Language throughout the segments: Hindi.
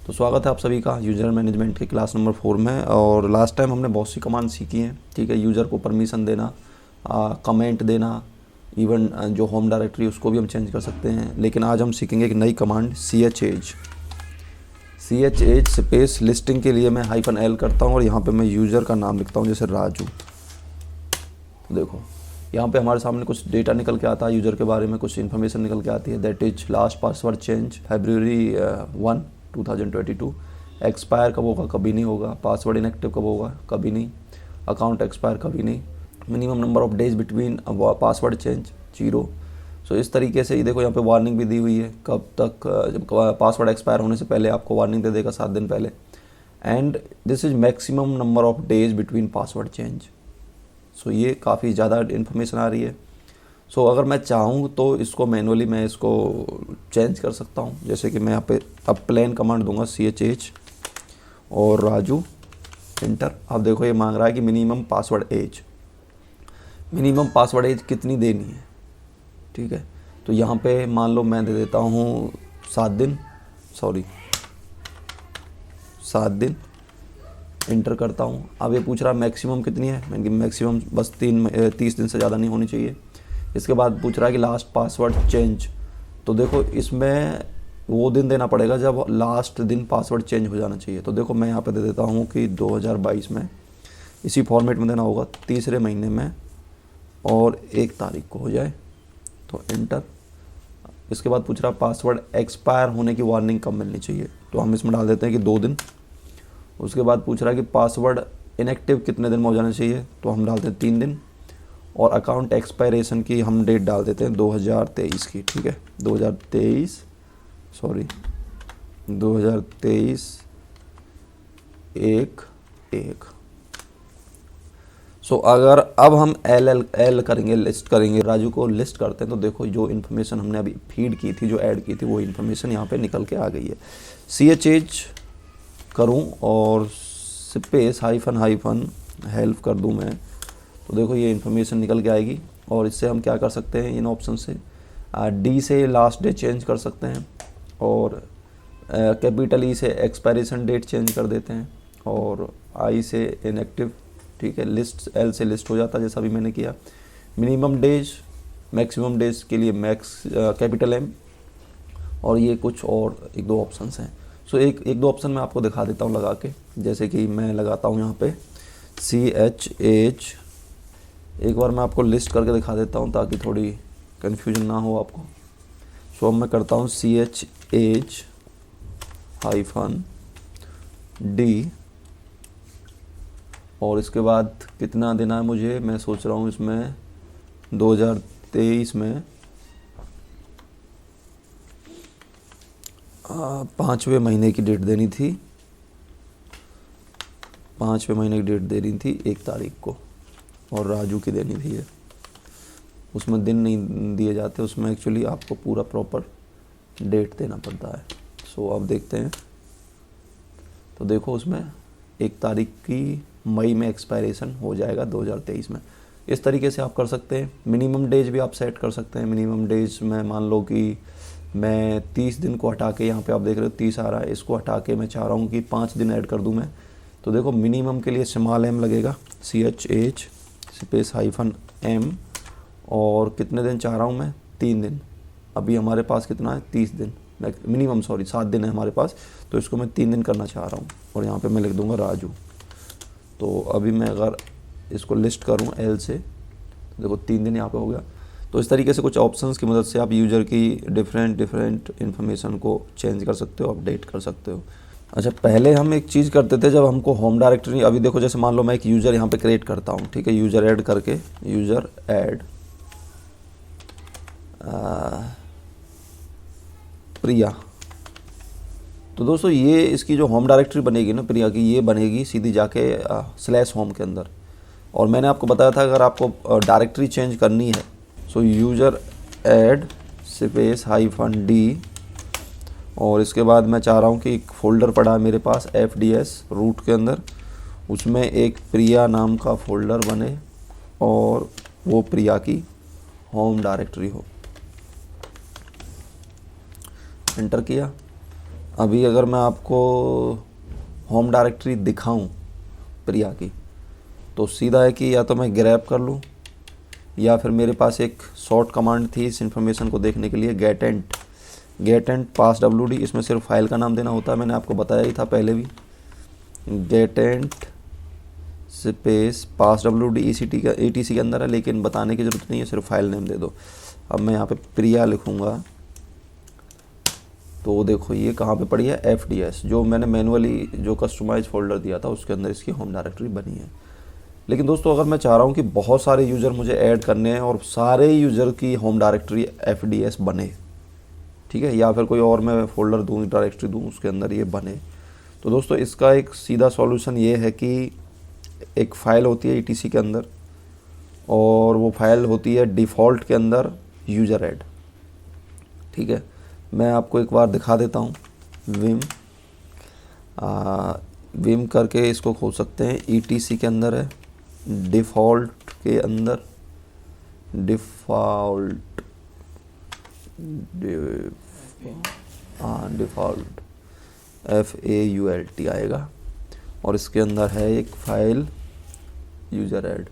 तो स्वागत है आप सभी का यूज़र मैनेजमेंट के क्लास नंबर 4 में। और लास्ट टाइम हमने बहुत सी कमांड सीखी हैं, ठीक है। यूज़र को परमिशन देना, कमेंट देना, इवन जो होम डायरेक्टरी उसको भी हम चेंज कर सकते हैं। लेकिन आज हम सीखेंगे एक नई कमांड ch स्पेस लिस्टिंग के लिए मैं -l करता हूँ और यहाँ पे मैं यूज़र का नाम लिखता हूँ जैसे राजू। तो देखो यहाँ पे हमारे सामने कुछ डेटा निकल के आता है, यूज़र के बारे में कुछ इन्फॉर्मेशन निकल के आती है। That is last password change February 1, 2022। Expire कब होगा? कभी नहीं होगा। पासवर्ड इनएक्टिव कब होगा? कभी नहीं। अकाउंट एक्सपायर कभी नहीं। Minimum number of days between password change 0। सो इस तरीके से ये देखो यहाँ पे वार्निंग भी दी हुई है, कब तक, जब पासवर्ड एक्सपायर होने से पहले आपको वार्निंग दे देगा 7 दिन पहले। And this is maximum number of days between password change. So ये काफ़ी ज़्यादा इन्फॉर्मेशन आ रही है। सो अगर मैं चाहूँ तो इसको मैनुअली मैं इसको चेंज कर सकता हूँ। जैसे कि मैं यहाँ पे अब प्लेन कमांड दूंगा ch और राजू, इंटर। अब देखो ये मांग रहा है कि मिनिमम पासवर्ड एज कितनी देनी है, ठीक है। तो यहाँ पे मान लो मैं दे देता हूँ 7 दिन, इंटर करता हूँ। अब ये पूछ रहा है मैक्सिमम कितनी है, मैंने कहा मैक्सिमम बस 30 दिन से ज़्यादा नहीं होनी चाहिए। इसके बाद पूछ रहा है कि लास्ट पासवर्ड चेंज। तो देखो इसमें वो दिन देना पड़ेगा जब लास्ट दिन पासवर्ड चेंज हो जाना चाहिए। तो देखो मैं यहाँ पे दे देता हूँ कि 2022 में, इसी फॉर्मेट में देना होगा, तीसरे महीने में और 1 तारीख को हो जाए। तो इंटर। इसके बाद पूछ रहा है पासवर्ड एक्सपायर होने की वार्निंग कब मिलनी चाहिए, तो हम इसमें डाल देते हैं कि 2 दिन। उसके बाद पूछ रहा है कि पासवर्ड इनएक्टिव कितने दिन में हो जाना चाहिए, तो हम डालते हैं 3 दिन। और अकाउंट एक्सपायरेशन की हम डेट डाल देते हैं 2023 की, ठीक है। 2023 1/1। सो अगर अब हम एल करेंगे, लिस्ट करेंगे, राजू को लिस्ट करते हैं, तो देखो जो इन्फॉर्मेशन हमने अभी फीड की थी, जो ऐड की थी, वो इन्फॉर्मेशन यहाँ पे निकल के आ गई है। ch करूं और स्पेस हाइफन हेल्प कर दूं मैं, तो देखो ये इन्फॉर्मेशन निकल के आएगी। और इससे हम क्या कर सकते हैं, इन ऑप्शन से डी से लास्ट डे चेंज कर सकते हैं, और कैपिटल ई से एक्सपायरेशन डेट चेंज कर देते हैं, और आई से इनएक्टिव, ठीक है। लिस्ट एल से लिस्ट हो जाता है जैसा भी मैंने किया। मिनिमम डेज, मैक्सिमम डेज के लिए मैक्स कैपिटल एम, और ये कुछ और 1-2 ऑप्शंस हैं। सो एक दो ऑप्शन मैं आपको दिखा देता हूँ लगा के। जैसे कि मैं लगाता हूँ यहाँ पे ch। एक बार मैं आपको लिस्ट करके दिखा देता हूँ ताकि थोड़ी कन्फ्यूजन ना हो आपको। सो अब मैं करता हूँ ch-d, और इसके बाद कितना देना है मुझे, मैं सोच रहा हूँ इसमें 2023 में 5वें महीने की डेट देनी थी, 5वें महीने की डेट देनी थी 1 तारीख को, और राजू की देनी थी ये। उसमें दिन नहीं दिए जाते, उसमें एक्चुअली आपको पूरा प्रॉपर डेट देना पड़ता है। सो अब देखते हैं, तो देखो उसमें 1 तारीख की मई में एक्सपायरेशन हो जाएगा 2023 में। इस तरीके से आप कर सकते हैं। मिनिमम डेज भी आप सेट कर सकते हैं। मिनिमम डेज में मान लो कि मैं 30 दिन को हटा के, यहाँ पे आप देख रहे हो 30 आ रहा है, इसको हटा के मैं चाह रहा हूँ कि 5 दिन ऐड कर दूँ मैं। तो देखो मिनिमम के लिए स्मॉल m लगेगा, ch स्पेस -m, और कितने दिन चाह रहा हूँ मैं, 3 दिन। अभी हमारे पास कितना है, 30 दिन मिनिमम, 7 दिन है हमारे पास, तो इसको मैं 3 दिन करना चाह रहा हूँ। और यहाँ पे मैं लिख दूँगा राजू। तो अभी मैं अगर इसको लिस्ट करूँ एल से, तो देखो 3 दिन यहाँ पे हो गया। तो इस तरीके से कुछ ऑप्शंस की मदद से आप यूज़र की डिफरेंट इन्फॉर्मेशन को चेंज कर सकते हो, अपडेट कर सकते हो। अच्छा, पहले हम एक चीज़ करते थे जब हमको होम डायरेक्टरी, अभी देखो जैसे मान लो मैं एक यूज़र यहाँ पे क्रिएट करता हूँ, ठीक है। यूज़र ऐड करके, यूज़र ऐड प्रिया। तो दोस्तों ये इसकी जो होम डायरेक्टरी बनेगी ना प्रिया की, ये बनेगी सीधी जाके /होम के अंदर। और मैंने आपको बताया था अगर आपको डायरेक्टरी चेंज करनी है, सो यूज़र ऐड स्पेस -d, और इसके बाद मैं चाह रहा हूँ कि एक फ़ोल्डर पड़ा है मेरे पास fds रूट के अंदर, उसमें एक प्रिया नाम का फ़ोल्डर बने और वो प्रिया की होम डायरेक्टरी हो। एंटर किया। अभी अगर मैं आपको होम डायरेक्टरी दिखाऊं प्रिया की, तो सीधा है कि या तो मैं ग्रैब कर लूं, या फिर मेरे पास एक शॉर्ट कमांड थी इस इन्फॉर्मेशन को देखने के लिए, गेट एंड पास wd। इसमें सिर्फ फाइल का नाम देना होता है, मैंने आपको बताया ही था पहले भी। Gate and space pass wd etc के अंदर है, लेकिन बताने की ज़रूरत नहीं है, सिर्फ फाइल नेम दे दो। अब मैं यहाँ पे प्रिया लिखूँगा, तो देखो ये कहाँ पे पड़ी है, FDS, जो मैंने मैनुअली जो कस्टमाइज फोल्डर दिया था उसके अंदर इसकी होम डायरेक्टरी बनी है। लेकिन दोस्तों अगर मैं चाह रहा हूँ कि बहुत सारे यूज़र मुझे ऐड करने हैं और सारे यूज़र की होम डायरेक्टरी FDS बने, ठीक है, या फिर कोई और मैं फोल्डर दूँ, डायरेक्टरी दूँ, उसके अंदर ये बने, तो दोस्तों इसका एक सीधा सॉल्यूशन ये है कि एक फ़ाइल होती है ETC के अंदर, और वो फाइल होती है डिफ़ॉल्ट के अंदर यूज़र ऐड। ठीक है, मैं आपको एक बार दिखा देता हूँ। विम करके इसको खोल सकते हैं, ETC के अंदर है, डिफ़ॉल्ट के अंदर, डिफ़ॉल्ट FAULT आएगा, और इसके अंदर है एक फाइल यूज़र ऐड।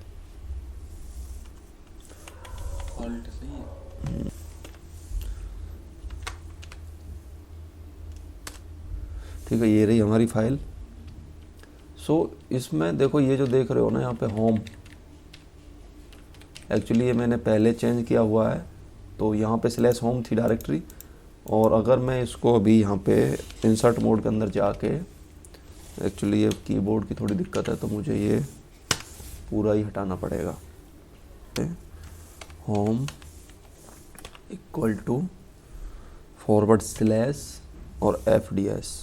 ठीक है, ये रही हमारी फाइल। इसमें देखो ये जो देख रहे हो ना यहाँ पे होम, एक्चुअली ये मैंने पहले चेंज किया हुआ है, तो यहाँ पे /होम थी डायरेक्टरी, और अगर मैं इसको अभी यहाँ पे इंसर्ट मोड के अंदर जाके, एक्चुअली ये कीबोर्ड की थोड़ी दिक्कत है तो मुझे ये पूरा ही हटाना पड़ेगा। होम इक्वल टू / और FDS,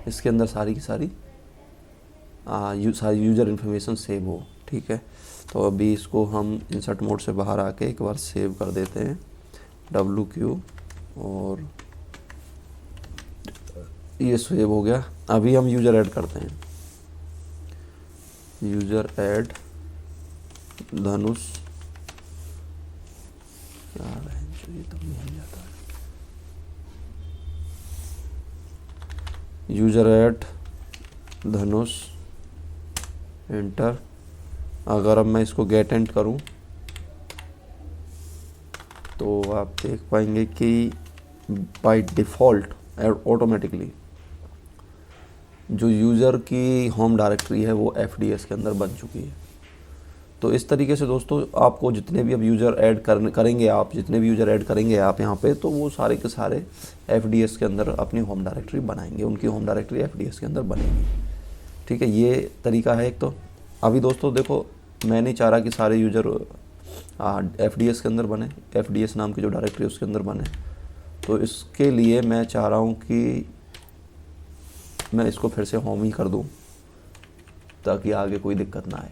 इसके अंदर सारी की सारी यूज़र इन्फॉर्मेशन सेव हो। ठीक है, तो अभी इसको हम इंसर्ट मोड से बाहर आके एक बार सेव कर देते हैं, WQ, और ये सेव हो गया। अभी हम यूज़र ऐड करते हैं, यूज़र ऐड धनुष, क्या है ये तो नहीं जाता है, यूज़र ऐड धनुष, एंटर। अगर अब मैं इसको गेट एंड करूं तो आप देख पाएंगे कि बाय डिफ़ॉल्ट ऑटोमेटिकली जो यूज़र की होम डायरेक्टरी है वो FDS के अंदर बन चुकी है। तो इस तरीके से दोस्तों आपको जितने भी अब यूज़र ऐड करेंगे आप, जितने भी यूज़र ऐड करेंगे आप यहाँ पे, तो वो सारे के सारे FDS के अंदर अपनी होम डायरेक्टरी बनाएंगे, उनकी होम डायरेक्टरी FDS के अंदर बनेगी। ठीक है, ये तरीका है एक। तो अभी दोस्तों देखो, मैं नहीं चाह रहा कि सारे यूज़र FDS के अंदर बने, FDS नाम की जो डायरेक्टरी उसके अंदर बने, तो इसके लिए मैं चाह रहा हूँ कि मैं इसको फिर से होम ही कर दूँ ताकि आगे कोई दिक्कत ना आए,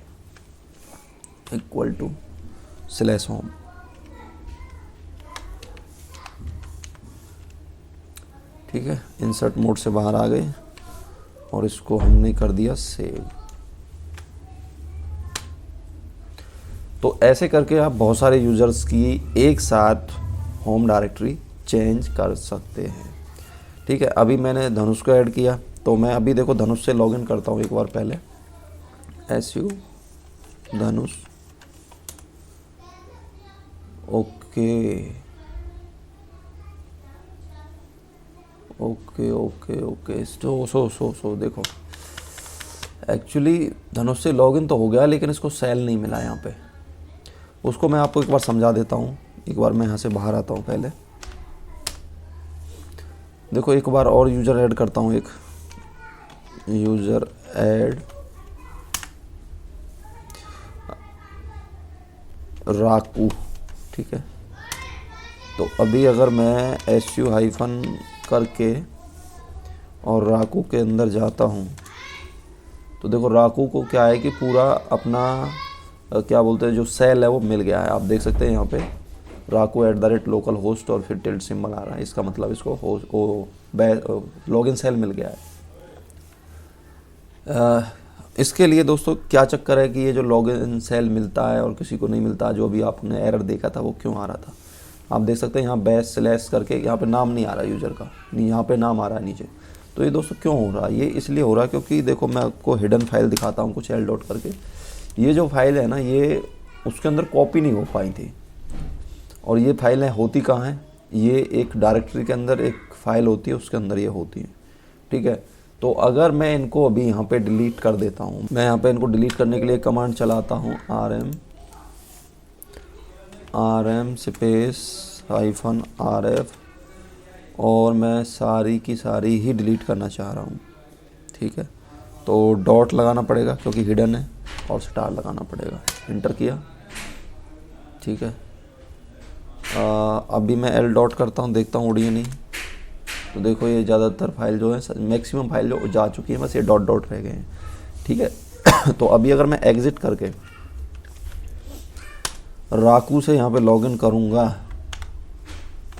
इक्वल टू /होम। ठीक है, इंसर्ट मोड से बाहर आ गए और इसको हमने कर दिया सेव। तो ऐसे करके आप बहुत सारे यूज़र्स की एक साथ होम डायरेक्टरी चेंज कर सकते हैं। ठीक है, अभी मैंने धनुष को ऐड किया, तो मैं अभी देखो धनुष से लॉगिन करता हूँ एक बार पहले, SU धनुष, ओके ओके ओके ओके। सो देखो, एक्चुअली धनुष से लॉगिन तो हो गया, लेकिन इसको सेल नहीं मिला यहाँ पे। उसको मैं आपको एक बार समझा देता हूँ। एक बार मैं यहाँ से बाहर आता हूँ पहले, देखो एक बार और यूज़र ऐड करता हूँ, एक यूज़र ऐड राकू। ठीक है, तो अभी अगर मैं SU- करके और राकू के अंदर जाता हूँ, तो देखो राकू को क्या है कि पूरा अपना क्या बोलते हैं जो सेल है वो मिल गया है। आप देख सकते हैं यहाँ पे राकू @localhost और फिर टिल्ड सिंबल आ रहा है, इसका मतलब इसको लॉगिन सेल मिल गया है। इसके लिए दोस्तों क्या चक्कर है कि ये जो लॉगिन सेल मिलता है और किसी को नहीं मिलता, जो अभी आपने एरर देखा था वो क्यों आ रहा था। आप देख सकते हैं यहाँ बैश स्लैश करके यहाँ पे नाम नहीं आ रहा यूज़र का, यहाँ पे नाम आ रहा है नीचे। तो ये दोस्तों क्यों हो रहा है, ये इसलिए हो रहा है क्योंकि देखो मैं आपको हिडन फाइल दिखाता हूँ कुछ l डॉट करके। ये जो फाइल है ना, ये उसके अंदर कॉपी नहीं हो पाई थी। और ये फाइलें होती कहाँ हैं, ये एक डायरेक्टरी के अंदर एक फ़ाइल होती है, उसके अंदर ये होती है, ठीक है। तो अगर मैं इनको अभी यहाँ पे डिलीट कर देता हूँ, मैं यहाँ पे इनको डिलीट करने के लिए कमांड चलाता हूँ rm स्पेस -rf, और मैं सारी की सारी ही डिलीट करना चाह रहा हूँ, ठीक है। तो डॉट लगाना पड़ेगा क्योंकि हिडन है, और स्टार लगाना पड़ेगा, इंटर किया, ठीक है। अभी मैं l डॉट करता हूँ, देखता हूँ उड़ी नहीं। तो देखो ये ज़्यादातर फाइल जो है, मैक्सिमम फाइल जो जा चुकी है, बस ये डॉट डॉट रह गए हैं, ठीक है। तो अभी अगर मैं एग्ज़िट करके राकू से यहाँ पे लॉगिन करूँगा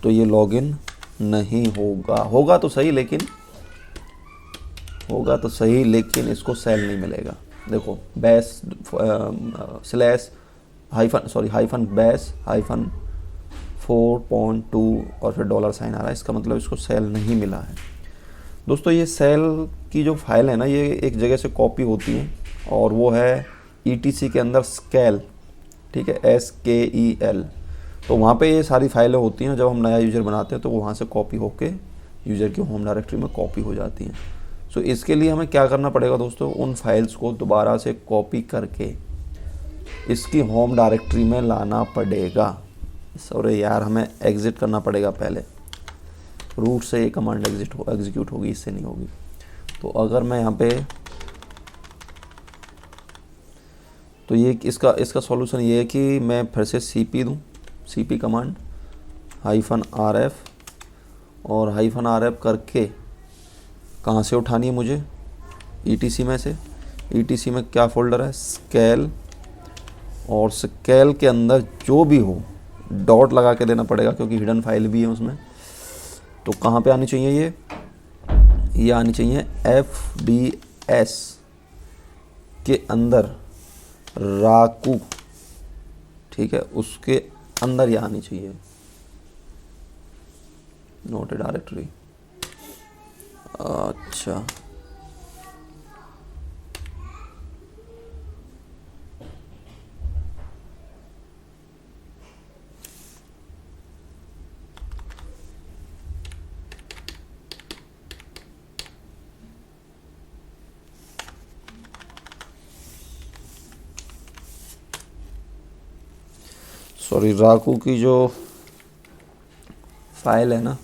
तो ये लॉगिन नहीं होगा, होगा तो सही लेकिन इसको सेल नहीं मिलेगा। देखो bash slash hyphen bash hyphen 4.2 और फिर $साइन आ रहा है, इसका मतलब इसको सेल नहीं मिला है। दोस्तों ये सेल की जो फाइल है ना, ये एक जगह से कॉपी होती है, और वो है ETC के अंदर स्केल, ठीक है, SKEL। तो वहाँ पे ये सारी फाइलें होती हैं, जब हम नया यूज़र बनाते हैं तो वहाँ से कॉपी होके यूज़र की होम डायरेक्टरी में कॉपी हो जाती हैं। सो इसके लिए हमें क्या करना पड़ेगा दोस्तों, उन फाइल्स को दोबारा से कॉपी करके इसकी होम डायरेक्टरी में लाना पड़ेगा। सॉरी यार, हमें एग्ज़िट करना पड़ेगा पहले, रूट से ये कमांड एग्जीक्यूट होगी, इससे नहीं होगी। तो अगर मैं यहाँ पे, तो ये इसका सॉल्यूशन ये है कि मैं फिर से cp दूँ, cp कमांड -rf, और -rf करके कहाँ से उठानी है मुझे, ETC में से। ETC में क्या फ़ोल्डर है, स्केल, और स्केल के अंदर जो भी हो डॉट लगा के देना पड़ेगा क्योंकि हिडन फाइल भी है उसमें। तो कहाँ पे आनी चाहिए, ये आनी चाहिए FDS के अंदर राकू, ठीक है, उसके अंदर ये आनी चाहिए, नोट डायरेक्टरी। अच्छा, सॉरी, राकू की जो फाइल है ना,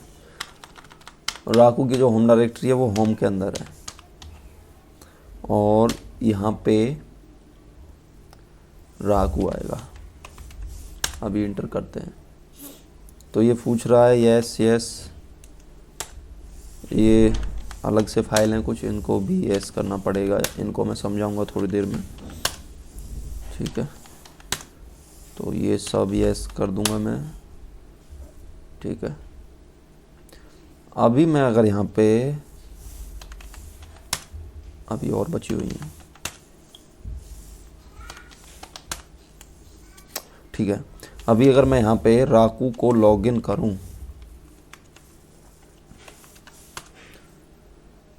राकू की जो होम डायरेक्टरी है वो होम के अंदर है, और यहाँ पे राकू आएगा। अभी इंटर करते हैं तो ये पूछ रहा है यस, ये अलग से फाइल हैं कुछ, इनको भी यस करना पड़ेगा, इनको मैं समझाऊंगा थोड़ी देर में, ठीक है। तो ये सब यस कर दूंगा मैं, ठीक है। अभी मैं अगर यहाँ पे, अभी और बची हुई है, ठीक है। अभी अगर मैं यहाँ पे राकू को लॉगिन करूँ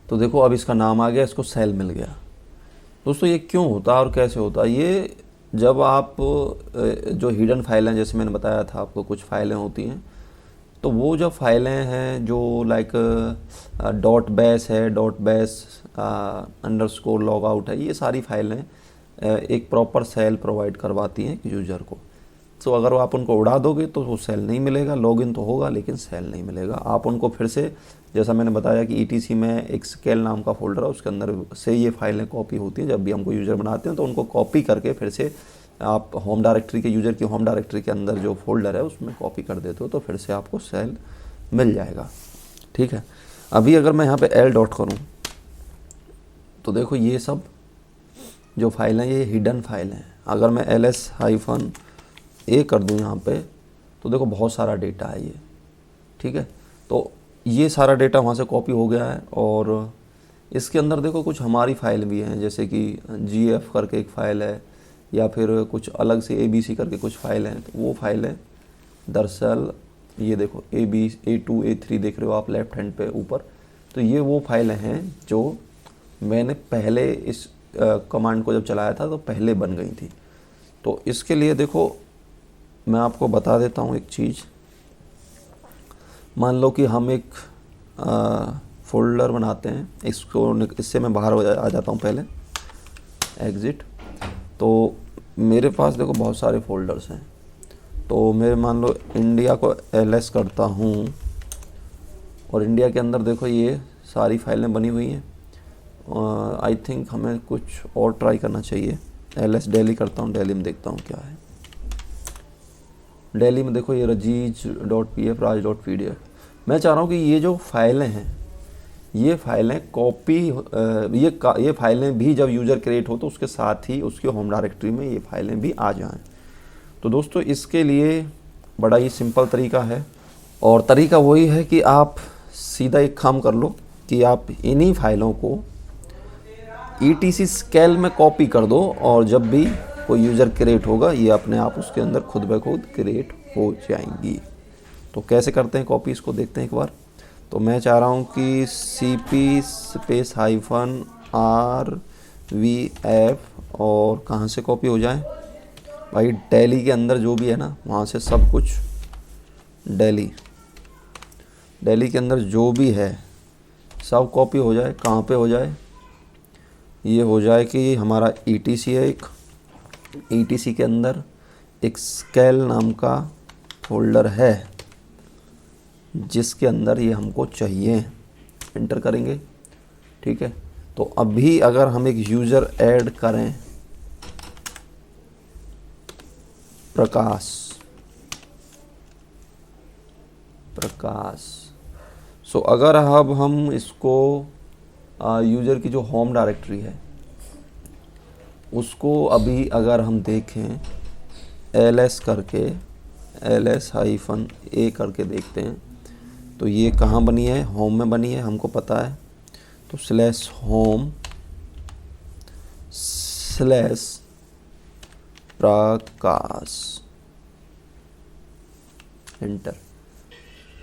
तो देखो अब इसका नाम आ गया, इसको सेल मिल गया। दोस्तों ये क्यों होता है और कैसे होता है, ये जब आप जो हिडन फाइलें, जैसे मैंने बताया था आपको, कुछ फाइलें होती हैं, तो वो जो फाइलें हैं जो लाइक .bash है, .bash अंडरस्कोर लॉग आउट है, ये सारी फाइलें एक प्रॉपर सेल प्रोवाइड करवाती हैं यूज़र को। तो अगर आप उनको उड़ा दोगे तो वो सेल नहीं मिलेगा, लॉगिन तो होगा लेकिन सेल नहीं मिलेगा। आप उनको फिर से, जैसा मैंने बताया कि ETC में एक स्केल नाम का फोल्डर है, उसके अंदर से ये फाइलें कॉपी होती हैं। जब भी हमको यूज़र बनाते हैं तो उनको कॉपी करके फिर से आप होम डायरेक्टरी के, यूज़र की होम डायरेक्टरी के अंदर जो फोल्डर है उसमें कॉपी कर देते हो, तो फिर से आपको सेल मिल जाएगा, ठीक है। अभी अगर मैं यहाँ पे l डॉट करूँ तो देखो ये सब जो फाइल हैं ये हिडन फाइल हैं। अगर मैं ls-a कर दूँ यहाँ पे तो देखो बहुत सारा डेटा है ये, ठीक है। तो ये सारा डेटा वहाँ से कॉपी हो गया है, और इसके अंदर देखो कुछ हमारी फाइल भी हैं, जैसे कि gf करके एक फ़ाइल है, या फिर कुछ अलग से abc करके कुछ फाइल हैं। तो वो फाइलें दरअसल ये देखो A2 A3 देख रहे हो आप लेफ्ट हैंड पे ऊपर, तो ये वो फाइलें हैं जो मैंने पहले इस कमांड को जब चलाया था तो पहले बन गई थी। तो इसके लिए देखो मैं आपको बता देता हूँ एक चीज़। मान लो कि हम एक फ़ोल्डर बनाते हैं, इससे मैं बाहर आ जाता हूँ पहले, एग्ज़िट। तो मेरे पास देखो बहुत सारे फ़ोल्डर्स हैं, तो मेरे मान लो इंडिया को ls करता हूँ और इंडिया के अंदर देखो ये सारी फाइलें बनी हुई हैं। आई थिंक हमें कुछ और ट्राई करना चाहिए। ls दिल्ली करता हूँ, दिल्ली में देखता हूँ क्या है। दिल्ली में देखो ये rajeej.pf raj.pdf। मैं चाह रहा हूँ कि ये जो फाइलें हैं ये फाइलें कॉपी, ये फाइलें भी जब यूज़र क्रिएट हो तो उसके साथ ही उसके होम डायरेक्टरी में ये फाइलें भी आ जाएं। तो दोस्तों इसके लिए बड़ा ही सिंपल तरीका है, और तरीका वही है कि आप सीधा एक काम कर लो कि आप इन्हीं फाइलों को etc स्केल में कॉपी कर दो, और जब भी कोई यूज़र क्रिएट होगा ये अपने आप उसके अंदर खुद ब खुद क्रिएट हो जाएंगी। तो कैसे करते हैं कॉपी, इसको देखते हैं एक बार। तो मैं चाह रहा हूँ कि cp-rvf और कहाँ से कॉपी हो जाए भाई, दिल्ली के अंदर जो भी है ना वहाँ से सब कुछ, दिल्ली के अंदर जो भी है सब कॉपी हो जाए। कहाँ पे हो जाए, ये हो जाए कि हमारा etc है एक, etc के अंदर एक स्केल नाम का फोल्डर है जिसके अंदर ये हमको चाहिए, एंटर करेंगे। ठीक है, तो अभी अगर हम एक यूज़र ऐड करें, प्रकाश, सो अगर अब हम इसको यूज़र की जो होम डायरेक्टरी है उसको अभी अगर हम देखें ls करके, ls-a करके देखते हैं, तो ये कहाँ बनी है, होम में बनी है, हमको पता है। तो /home/प्रकाश, एंटर।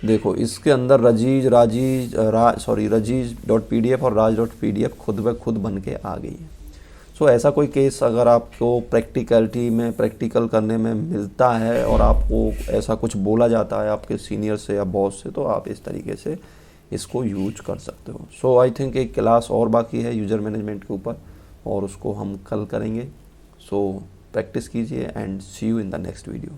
देखो इसके अंदर rajeej.pdf और raj.pdf खुद ब खुद बन के आ गई है। सो ऐसा कोई केस अगर आपको प्रैक्टिकल करने में मिलता है और आपको ऐसा कुछ बोला जाता है आपके सीनियर से या बॉस से, तो आप इस तरीके से इसको यूज कर सकते हो। सो आई थिंक एक क्लास और बाकी है यूज़र मैनेजमेंट के ऊपर, और उसको हम कल करेंगे। सो प्रैक्टिस कीजिए and see you in the next video.